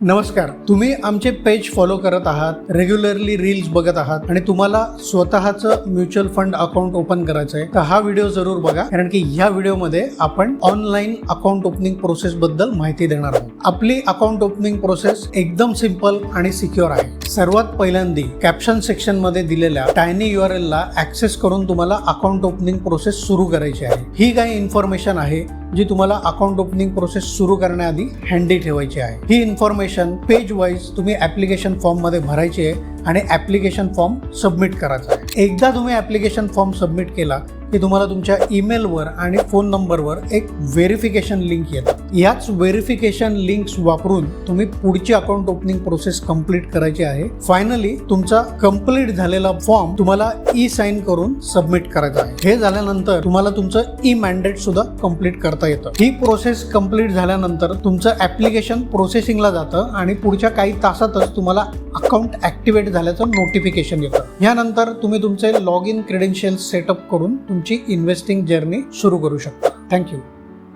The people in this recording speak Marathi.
नमस्कार, तुम्ही आमचे पेज फॉलो करत आहात, रेग्युलरली रील्स बघत आहात आणि तुम्हाला स्वतःचं म्युच्युअल फंड अकाउंट ओपन करायचं आहे तर हा व्हिडिओ जरूर बघा, कारण की ह्या व्हिडिओमध्ये आपण ऑनलाईन अकाउंट ओपनिंग प्रोसेस बद्दल माहिती देणार आहोत. आपली अकाउंट ओपनिंग प्रोसेस एकदम सिंपल आणि सिक्युअर आहे. सर्वात पहिल्यांदा कॅप्शन सेक्शन मध्ये दिलेल्या टायनी URL ला ऍक्सेस करून तुम्हाला अकाउंट ओपनिंग प्रोसेस सुरू करायची आहे. ही काही इन्फॉर्मेशन आहे जी तुम्हाला अकाउंट ओपनिंग प्रोसेस सुरू करण्याआधी हँडी ठेवायची आहे. ही इन्फॉर्मेशन पेज वाईज तुम्ही ऍप्लिकेशन फॉर्म मध्ये भरायची आहे आणि ऍप्लिकेशन फॉर्म सबमिट करायचा आहे. एकदा तुम्ही ऍप्लिकेशन फॉर्म सबमिट केला की तुम्हाला तुमच्या ईमेलवर आणि फोन नंबरवर एक व्हेरिफिकेशन लिंक येतात. याच व्हेरिफिकेशन लिंक्स वापरून तुम्ही पुढची अकाउंट ओपनिंग प्रोसेस कंप्लीट करायची आहे. फायनली तुमचा कंप्लीट झालेला फॉर्म तुम्हाला साइन करून सबमिट करायचा आहे. हे झाल्यानंतर तुम्हाला तुमचं मॅन्डेट सुद्धा कंप्लीट करता येतं. ही प्रोसेस कंप्लीट झाल्यानंतर तुमचं ऍप्लिकेशन प्रोसेसिंगला जातं आणि पुढच्या काही तासातच तुम्हाला अकाउंट ऍक्टिव्हेट झाल्याचं नोटिफिकेशन येतं. यानंतर तुम्ही तुमचे लॉग इन क्रेडेन्शियल्स सेटअप करून तुमची इन्व्हेस्टिंग जर्नी सुरू करू शकता. थँक्यू.